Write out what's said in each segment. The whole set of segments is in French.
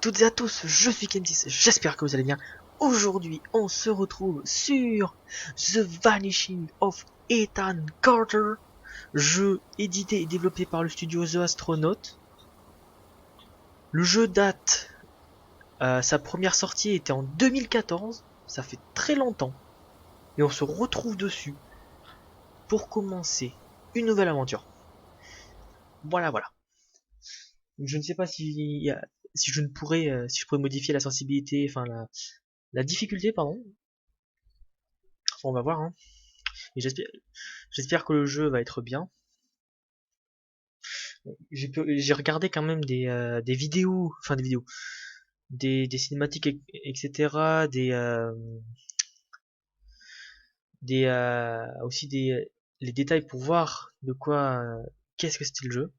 toutes et à tous, je suis Kentis, j'espère que vous allez bien. Aujourd'hui, on se retrouve sur The Vanishing of Ethan Carter, jeu édité et développé par le studio The Astronaut. Le jeu date, sa première sortie était en 2014, ça fait très longtemps, et on se retrouve dessus pour commencer une nouvelle aventure. Voilà. Je ne sais pas si je ne pourrais, si je pourrais modifier la sensibilité, enfin la difficulté, pardon. Enfin, on va voir, hein. Et j'espère que le jeu va être bien. J'ai regardé quand même des vidéos, enfin des vidéos, des cinématiques, etc. Aussi les détails pour voir de quoi, qu'est-ce que c'était le jeu.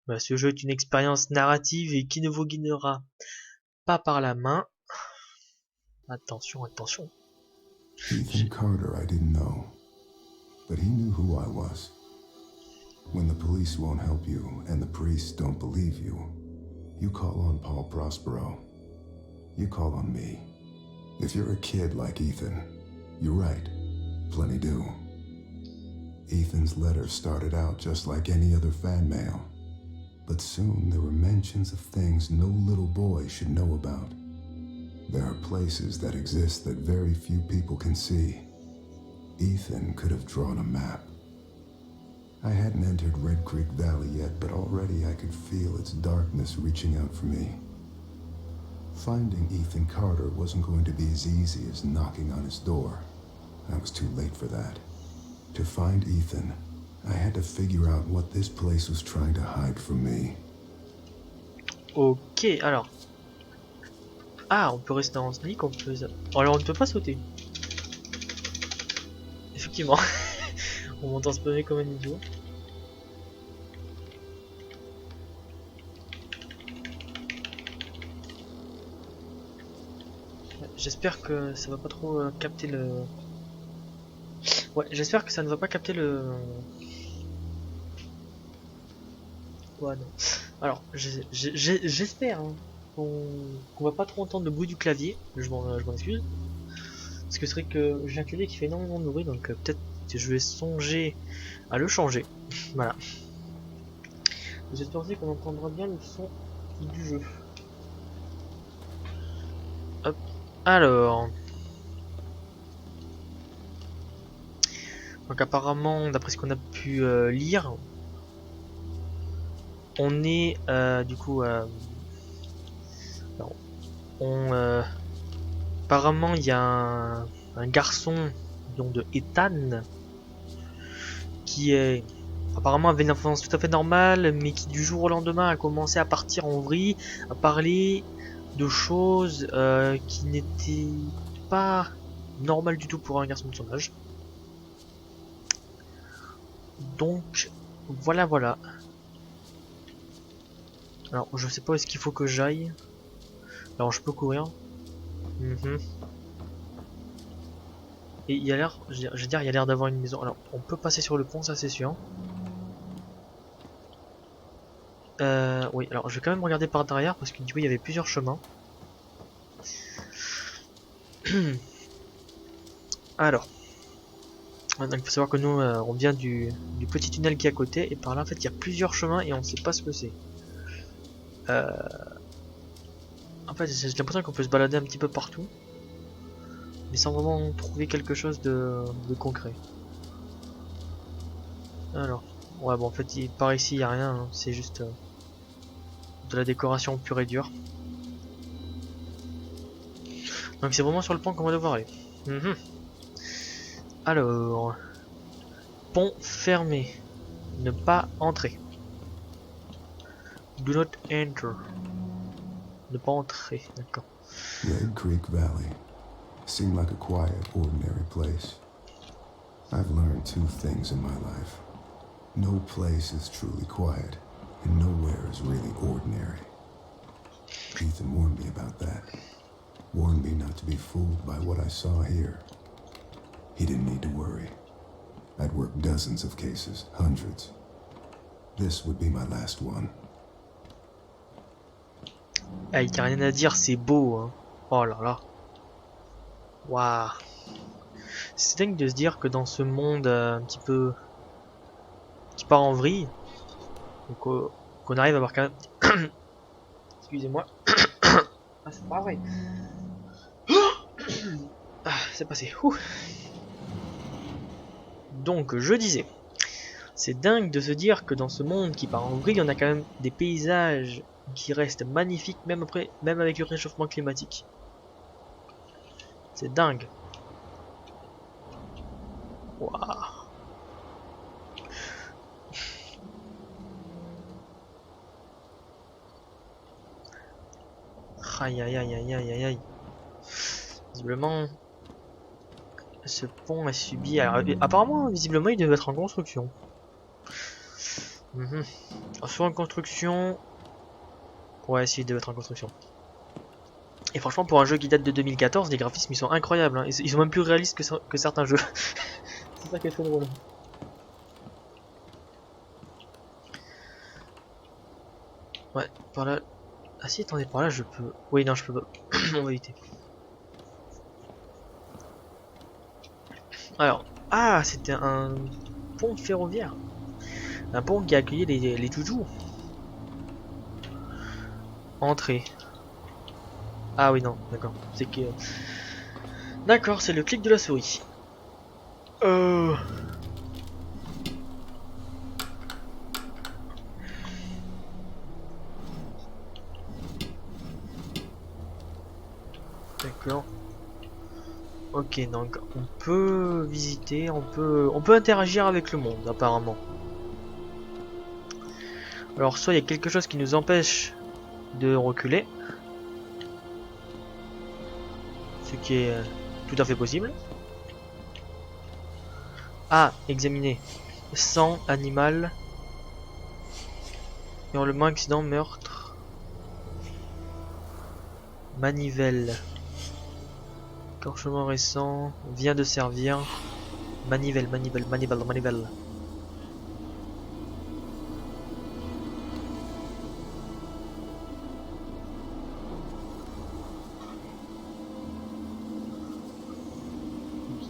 Voilà, ce jeu est une expérience narrative et qui ne vous guidera pas par la main. Attention. Ethan Carter, I didn't know, but he knew who I was. When the police won't help you and the priests don't believe you, you call on Paul Prospero. You call on me. If you're a kid like Ethan, you're right. Plenty do. Ethan's letter started out just like any other fan mail, but soon there were mentions of things no little boy should know about. There are places that exist that very few people can see. Ethan could have drawn a map. I hadn't entered Red Creek Valley yet, but already I could feel its darkness reaching out for me. Finding Ethan Carter wasn't going to be as easy as knocking on his door. I was too late for that. To find Ethan, I had to figure out what this place was trying to hide from me. Ok, alors. Ah, on peut rester en sneak, on peut... Oh, alors on ne peut pas sauter. Effectivement. On m'entend spammer comme un idiot. J'espère que ça va pas trop capter le... Ouais, j'espère que ça ne va pas capter le... Ouais, non. Alors, j'espère hein, qu'on va pas trop entendre le bruit du clavier. Je m'en excuse. Parce que c'est vrai que j'ai un clavier qui fait énormément de bruit, donc peut-être que je vais songer à le changer. Voilà. J'espère aussi qu'on entendra bien le son du jeu. Hop. Alors. Donc apparemment, d'après ce qu'on a pu lire, on est du coup... alors, apparemment, il y a un garçon donc de Ethan qui est apparemment avait une influence tout à fait normale, mais qui du jour au lendemain a commencé à partir en vrille, à parler de choses qui n'étaient pas normales du tout pour un garçon de son âge. Donc voilà. Alors je sais pas où est-ce qu'il faut que j'aille. Alors je peux courir. Et il y a l'air, je veux dire, il y a l'air d'avoir une maison. Alors on peut passer sur le pont, ça c'est sûr. Oui, alors je vais quand même regarder par derrière parce que du coup il y avait plusieurs chemins. Alors, donc il faut savoir que nous on vient du petit tunnel qui est à côté et par là en fait il y a plusieurs chemins et on sait pas ce que c'est. En fait j'ai l'impression qu'on peut se balader un petit peu partout, mais sans vraiment trouver quelque chose de concret. Alors, ouais bon en fait par ici il y a rien, hein, c'est juste de la décoration pure et dure. Donc c'est vraiment sur le pont qu'on va devoir aller. Alors, pont fermé. Ne pas entrer. Do not enter. Ne pas entrer, d'accord. Red Creek Valley seemed like a quiet, ordinary place. I've learned two things in my life. No place is truly quiet, and nowhere is really ordinary. Ethan warned me about that. Warned me not to be fooled by what I saw here. He didn't need to worry. I'd worked dozens of cases, hundreds. This would be my last one. Ah, il n'y a rien à dire, c'est beau, hein. Oh là là. Waouh. C'est dingue de se dire que dans ce monde un petit peu qui part en vrille, donc, qu'on arrive à avoir quand même... Excusez-moi. Ah, c'est pas vrai. Ah, c'est passé. Ouh. Donc, je disais, c'est dingue de se dire que dans ce monde qui part en vrille, on a quand même des paysages qui restent magnifiques, même après, même avec le réchauffement climatique. C'est dingue. Waouh. Aïe aïe aïe aïe aïe aïe aïe. Visiblement, ce pont a subi... Alors, apparemment, visiblement, il devait être en construction. Mhm. Soit en construction... Ouais, si, il devait être en construction. Et franchement, pour un jeu qui date de 2014, les graphismes, ils sont incroyables. Hein. Ils sont même plus réalistes que certains jeux. C'est ça qui est trop drôle. Ouais, par là... Ah si, attendez, par là, je peux... Oui, non, je peux pas. On va éviter. Alors... Ah, c'était un pont ferroviaire. Un pont qui a accueilli les joujoux. Entrée. Ah oui, non, d'accord. C'est que... D'accord, c'est le clic de la souris. D'accord. Ok, donc on peut visiter, on peut interagir avec le monde, apparemment. Alors, soit il y a quelque chose qui nous empêche de reculer, ce qui est tout à fait possible. Ah, examiner. Sang, animal, hurlement, accident, meurtre, manivelle. Écorchement récent, vient de servir. Manivelle, manivelle, manivelle, manivelle.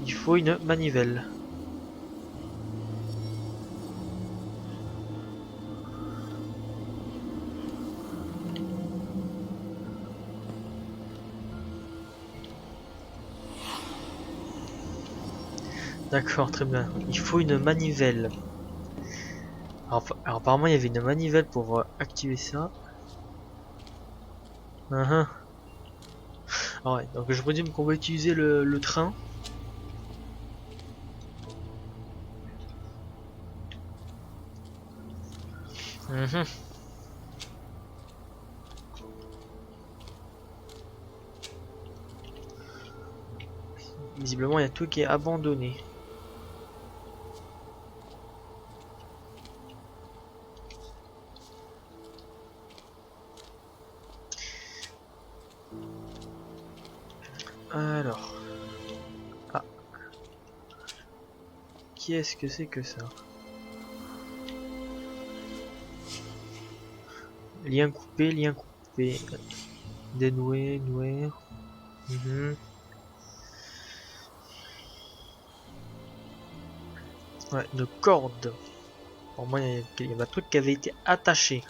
Il faut une manivelle. D'accord, très bien. Il faut une manivelle. Alors, apparemment il y avait une manivelle pour activer ça. Ah ouais, donc je présume qu'on va utiliser le train. Visiblement il y a tout qui est abandonné. Alors. Ah. Qu'est-ce que c'est que ça? Lien coupé, lien coupé. Dénoué, noué. Ouais, de corde. Pour moi, il y a un truc qui avait été attaché.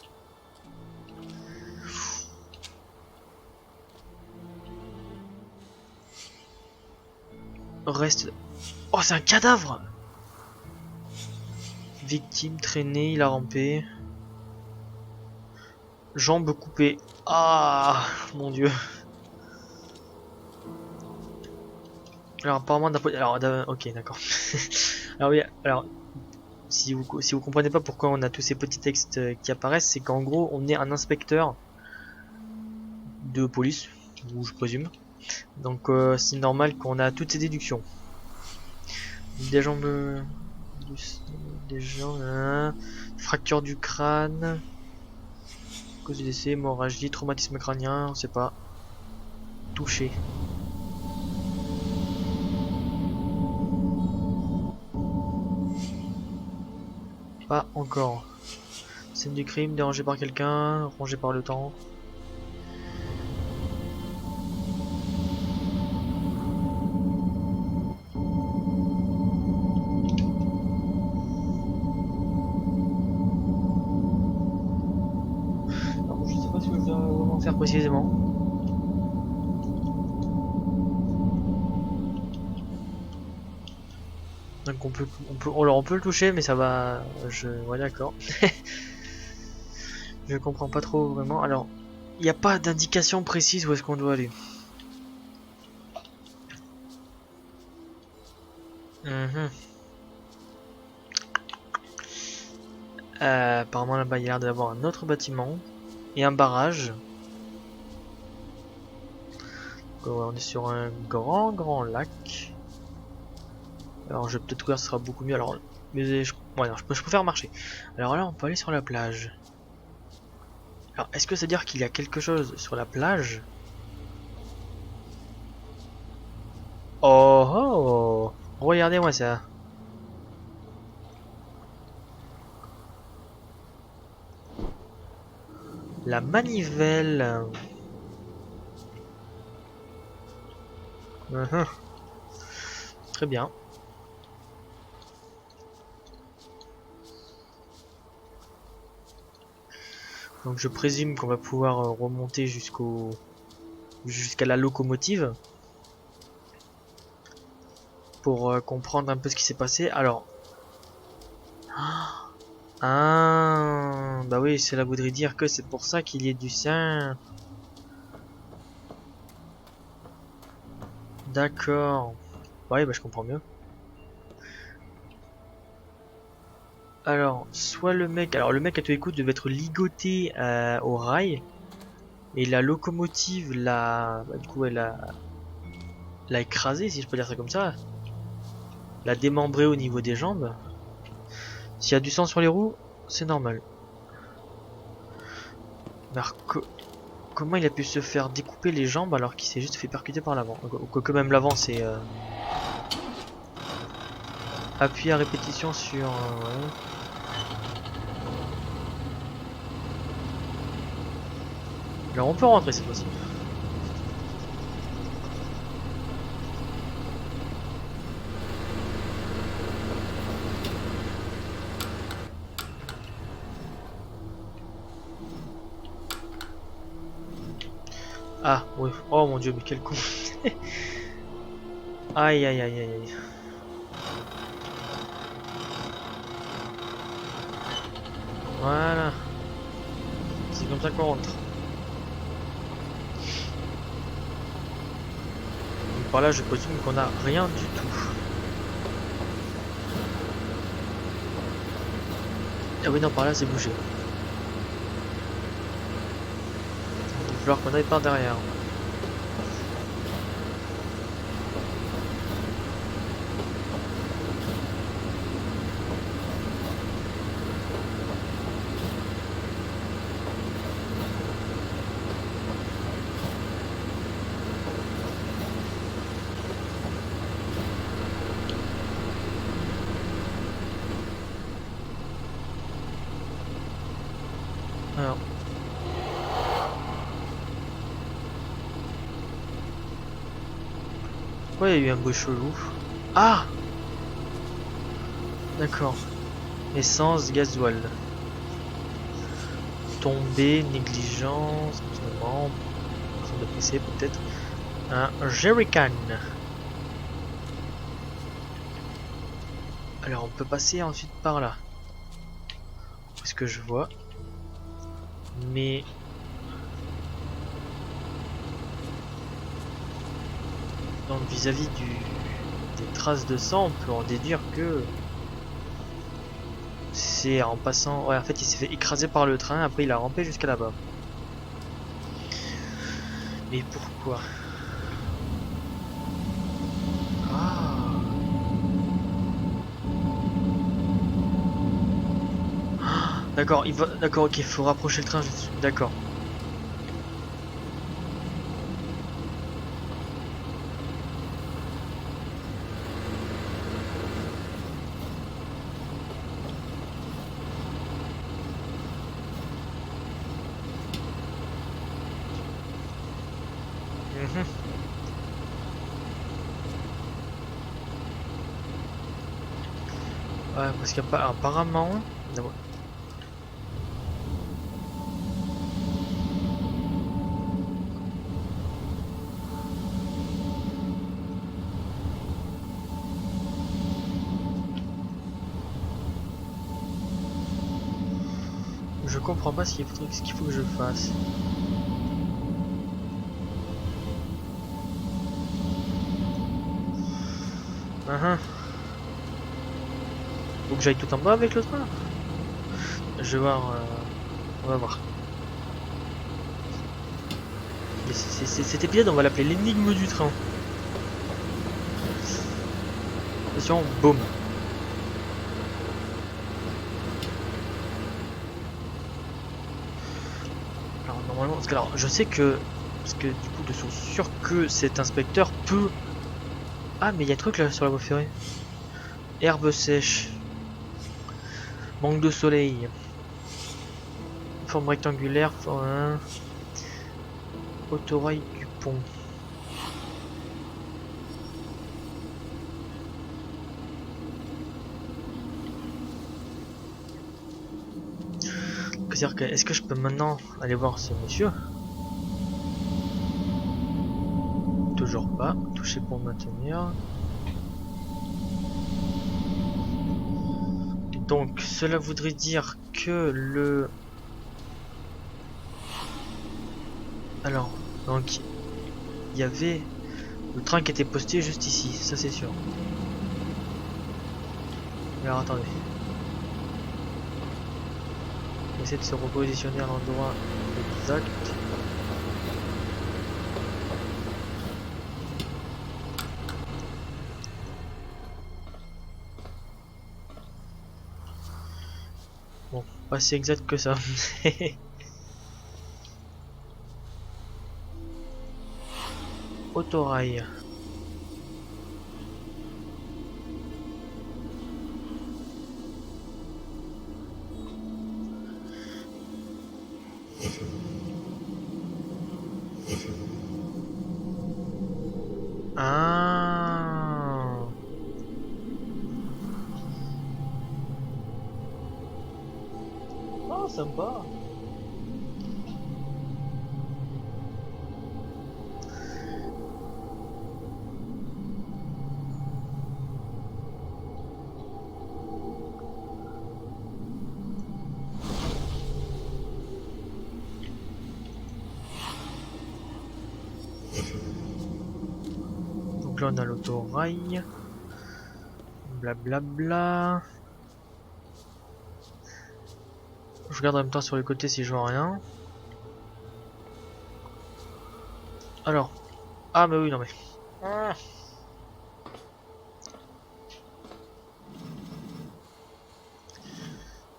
Reste... Oh, c'est un cadavre! Victime, traînée, il a rampé. Jambes coupées. Ah, mon dieu. Alors, apparemment, alors, ok, d'accord. Alors, oui, alors, si vous comprenez pas pourquoi on a tous ces petits textes qui apparaissent, c'est qu'en gros, on est un inspecteur de police, ou je présume. Donc, c'est normal qu'on a toutes ces déductions. Des jambes... Des jambes... Hein, fracture du crâne... Cause du décès, hémorragie, traumatisme crânien, on sait pas. Touché. Pas encore. Scène du crime, dérangé par quelqu'un, rongé par le temps. faire précisément? Donc on peut le toucher, mais ça va. Ouais, d'accord. Je comprends pas trop vraiment. Alors, il n'y a pas d'indication précise où est-ce qu'on doit aller. Mhm. Apparemment là-bas il y a l'air d'avoir un autre bâtiment et un barrage. On est sur un grand lac. Alors je vais peut-être courir, ce sera beaucoup mieux. Alors, mais ouais, non, je préfère marcher. Alors là on peut aller sur la plage. Alors est-ce que ça veut dire qu'il y a quelque chose sur la plage? Oh oh! Regardez-moi ça. La manivelle. Mhm. Très bien. Donc je présume qu'on va pouvoir remonter jusqu'à la locomotive pour comprendre un peu ce qui s'est passé. Alors, ah, bah oui, cela voudrait dire que c'est pour ça qu'il y ait du sang. D'accord. Ouais, bah je comprends mieux. Alors, soit le mec à tous les coups devait être ligoté au rail, et la locomotive du coup, l'a écrasé, si je peux dire ça comme ça, l'a démembré au niveau des jambes. S'il y a du sang sur les roues, c'est normal. Mais alors, comment il a pu se faire découper les jambes alors qu'il s'est juste fait percuter par l'avant? Quoique même l'avant, c'est appuyer à répétition sur... ouais. Alors on peut rentrer cette fois-ci. Ah, oui. Oh mon dieu, mais quel con. Aïe, aïe, aïe, aïe, aïe. Voilà. C'est comme ça qu'on rentre. Donc par là, je présume qu'on a rien du tout. Ah oui, non, par là, c'est bougé. Il va falloir qu'on aille par derrière. Alors. Pourquoi il y a eu un bruit chelou? Ah! D'accord. Essence, gasoil. Tombée, négligence, fonctionnement, de PC peut-être. Un jerrycan. Alors on peut passer ensuite par là. C'est ce que je vois. Mais... donc vis-à-vis des traces de sang, on peut en déduire que... c'est en passant... ouais, en fait il s'est fait écraser par le train, après il a rampé jusqu'à là-bas. Mais pourquoi? Ah. D'accord, il va... d'accord, ok, il faut rapprocher le train, d'accord. Mhm. Ouais, parce qu'apparemment... Je comprends pas ce qu'il faut que je fasse. Faut que j'aille tout en bas avec le train. Je vais voir. On va voir. Cet épisode, on va l'appeler l'énigme du train. Attention, boum. Alors normalement, parce que alors, je sais que, du coup, de source sûre que cet inspecteur peut. Ah, mais il y a un truc là sur la voie ferrée. Herbe sèche. Manque de soleil. Forme rectangulaire. Autorail du pont. C'est-à-dire que, est-ce que je peux maintenant aller voir ce monsieur? Toujours pas. Toucher pour maintenir. Donc, cela voudrait dire que le... Alors, donc, il y avait le train qui était posté juste ici, ça c'est sûr. Alors, attendez. On essaie de se repositionner à l'endroit exact. Bon, pas si exact que ça. Autorail. Ah. Oh, sympa. Donc là on a l'autorail. Blablabla. Je regarde en même temps sur les côtés si je vois rien. Alors. Ah mais oui non mais. Ah.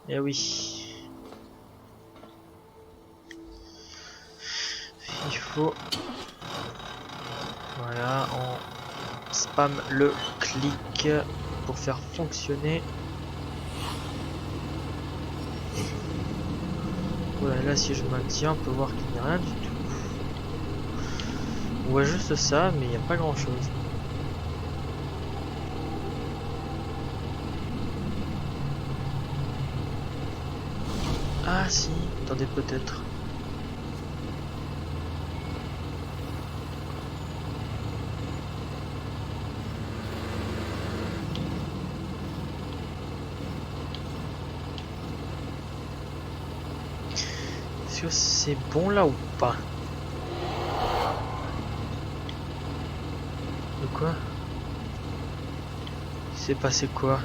Eh oui. Il faut... Voilà, on spam le clic pour faire fonctionner. Voilà, là si je maintiens, on peut voir qu'il n'y a rien du tout. On voit juste ça, mais il n'y a pas grand chose. Ah si, attendez peut-être. Est-ce que c'est bon là ou pas? De quoi? Il s'est passé quoi?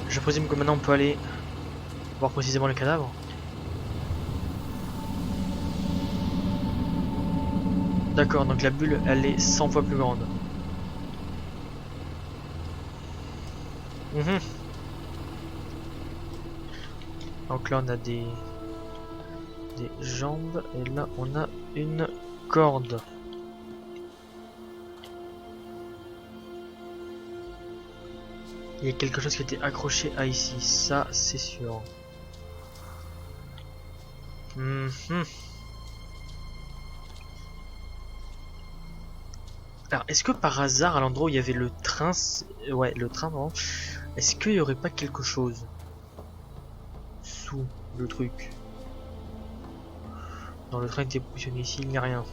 Je présume que maintenant on peut aller voir précisément le cadavre. D'accord, donc la bulle elle est 100 fois plus grande. Donc là on a des jambes et là on a une corde. Il y a quelque chose qui était accroché à ici, ça c'est sûr. Alors est-ce que par hasard à l'endroit où il y avait le train, ouais le train non, est-ce qu'il y aurait pas quelque chose sous le truc? Non, le train était positionné ici, il n'y a rien.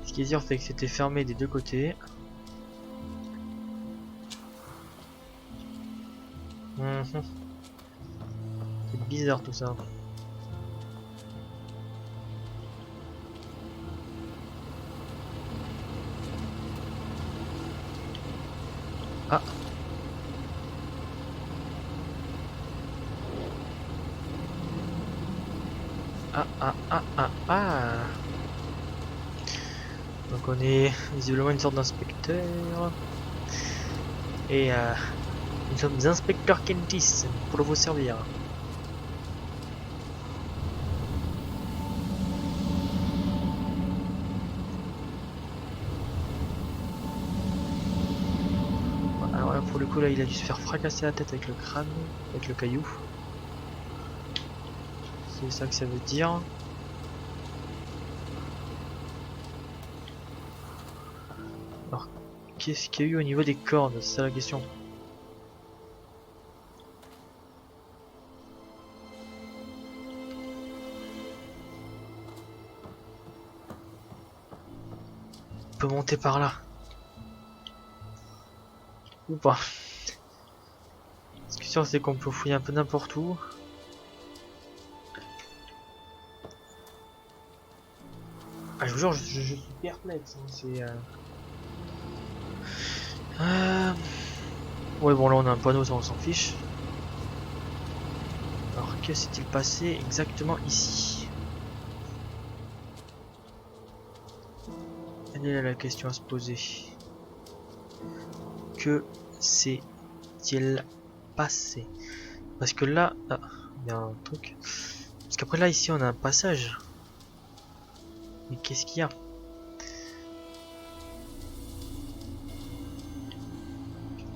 Ce qui est sûr, c'est que c'était fermé des deux côtés. C'est bizarre tout ça. Ah. Ah. Donc on est visiblement une sorte d'inspecteur. Et nous sommes inspecteur Kentis pour vous servir. Alors là pour le coup là il a dû se faire fracasser la tête avec le crâne, avec le caillou. C'est ça que ça veut dire. Alors qu'est-ce qu'il y a eu au niveau des cornes? C'est ça la question. On peut monter par là. Ou pas. Ce qui est sûr c'est qu'on peut fouiller un peu n'importe où. Ah je vous jure je suis perplexe. Hein. C'est ouais bon là on a un panneau ça on s'en fiche. Alors que s'est-il passé exactement ici? Elle est là la question à se poser. Que s'est-il passé? Parce que là, ah, il y a un truc. Parce qu'après là ici on a un passage. Mais qu'est-ce qu'il y a?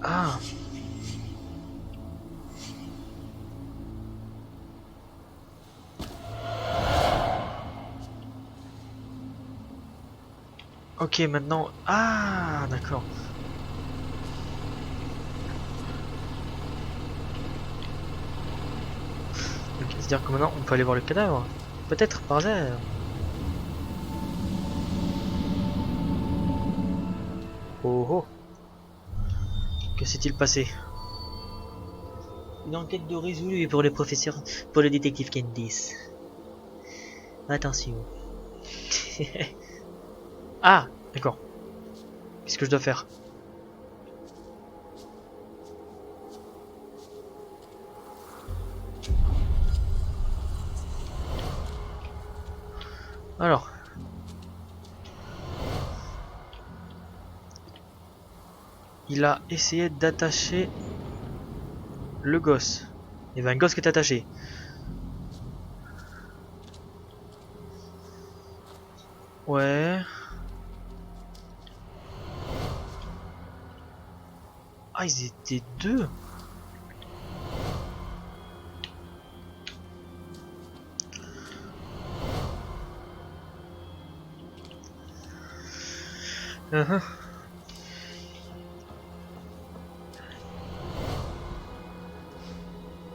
Ah. Ok maintenant. Ah d'accord. C'est-à-dire que maintenant on peut aller voir le cadavre. Peut-être par hasard. Oh oh. Que s'est-il passé? Une enquête de résolue pour le professeur, pour le détective Candice. Attention. Ah, d'accord. Qu'est-ce que je dois faire? Alors. Il a essayé d'attacher le gosse. Il y avait un gosse qui est attaché. Ouais. Ah, ils étaient deux.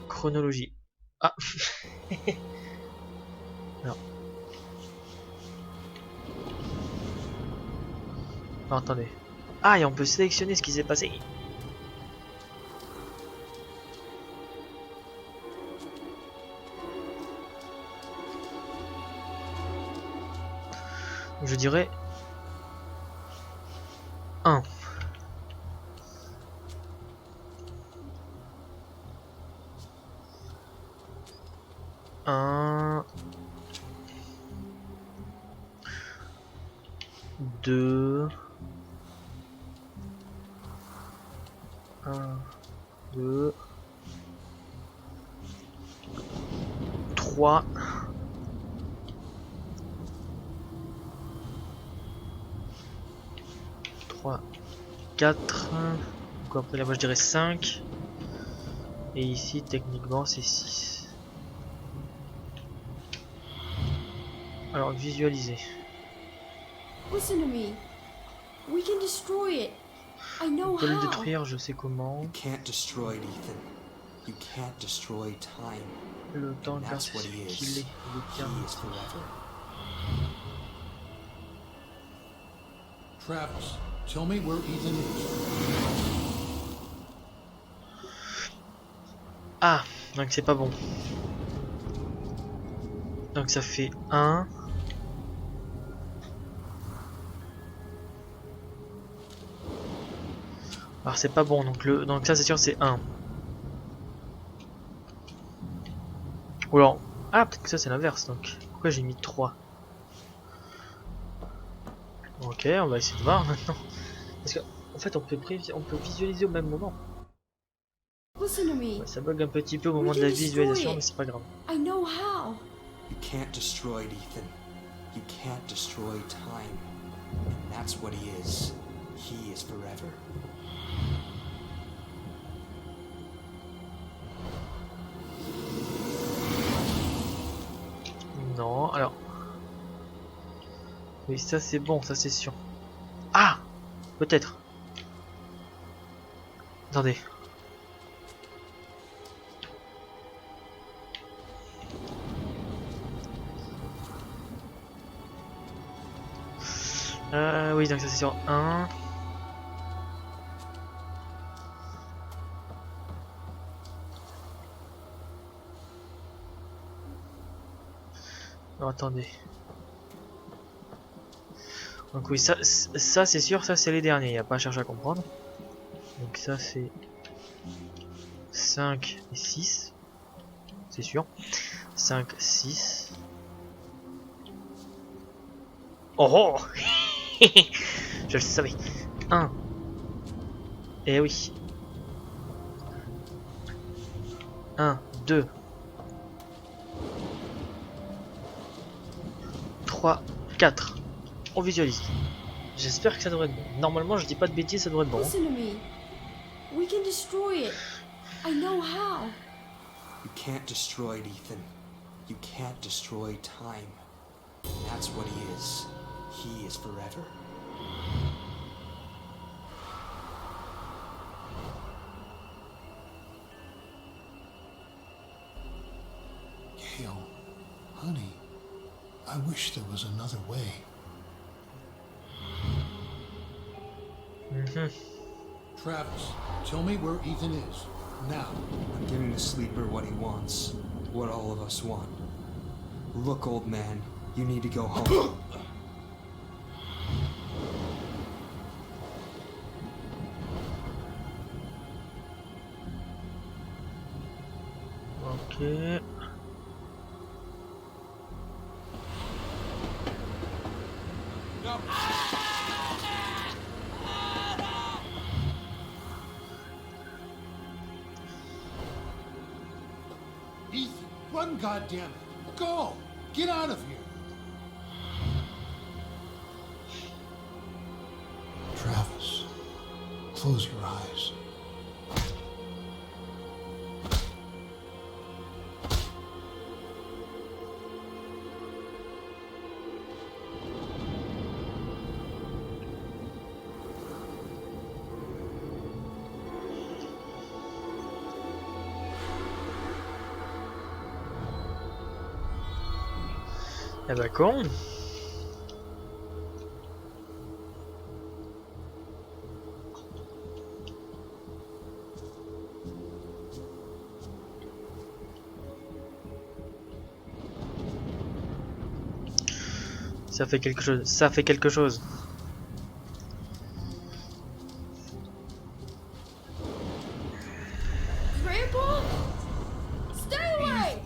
Chronologie. Ah. Non. Non, attendez. Ah, et on peut sélectionner ce qui s'est passé. Je dirais 1. 1, 2, 1, 2, 3, 3, 4. Donc après là, moi je dirais 5. Et ici, techniquement, c'est 6. Alors, visualiser. Listen to me. We can destroy it. I know On peut le how. détruire, je sais comment. You can't destroy it, Ethan. You can't destroy time. Le temps And car that's c'est what ce he is. qu'il est. Le He terme. is forever. Travis, tell me where Ethan is. Ah, donc c'est pas bon. Donc ça fait 1. Alors c'est pas bon, donc ça c'est sûr c'est 1. Ou alors... Ah, peut-être que ça c'est l'inverse, donc. Pourquoi j'ai mis 3? Ok, on va essayer de voir maintenant. Parce que, en fait, on peut visualiser au même moment. Listen to me. Ouais, ça bug un petit peu au moment We de la can destroy visualisation, it. mais c'est pas grave. I know how. You can't destroy it, Ethan. You can't destroy time. And that's what he is. He is forever. Non, alors... Oui, ça c'est bon, ça c'est sûr. Ah! Peut-être. Attendez. Oui, donc ça c'est sur 1. Non, attendez. Donc oui, ça c'est sûr, ça c'est les derniers, il n'y a pas à chercher à comprendre. Donc ça c'est 5 et 6. C'est sûr. 5, 6. Oh oh. Je le savais. 1. Eh oui. 1, 2. 3, 4. On visualise. J'espère que ça devrait être bon. Normalement, je dis pas de bêtises, ça devrait être bon. Listen to me. We can destroy it. I know how. You can't destroy it, Ethan. You can't destroy time. And that's what he is. He is forever. Gail, honey, I wish there was another way. Travis, tell me where Ethan is. Now. I'm giving the sleeper what he wants. What all of us want. Look, old man, you need to go home. Ok. Ethan, run, goddammit. Go! Get out of here! Travis, close your eyes. Eh ben con. Ça fait quelque chose. Ça fait quelque chose. Grandpa? Stay away!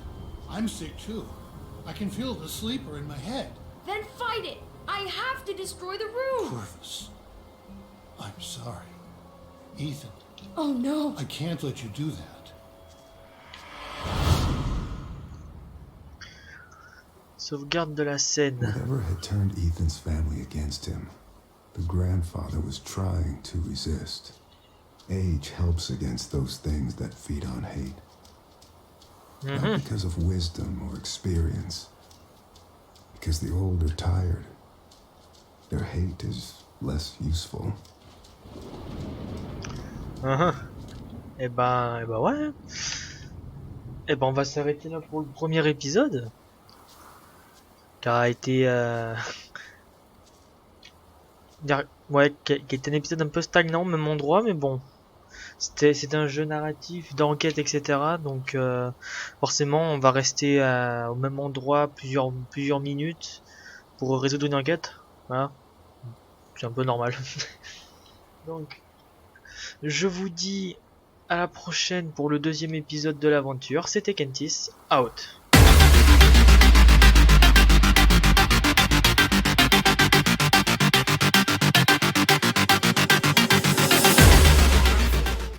I'm sick too. I can feel the sleeper in my head. Then fight it! I have to destroy the room! Corvus, I'm sorry. Ethan, Oh no! I can't let you do that. Sauvegarde de la scène. Whatever had turned Ethan's family against him, the grandfather was trying to resist. Age helps against those things that feed on hate. Not because of wisdom or experience. Because the old are tired. Their hate is less useful. Eh ben ouais. Eh ben on va s'arrêter là pour le premier épisode. Qui a été ouais, qui était un épisode un peu stagnant au même endroit, mais bon. C'est un jeu narratif, d'enquête, etc. Donc forcément, on va rester au même endroit plusieurs minutes pour résoudre une enquête. Voilà, c'est un peu normal. Donc, je vous dis à la prochaine pour le deuxième épisode de l'aventure. C'était Kentis, out.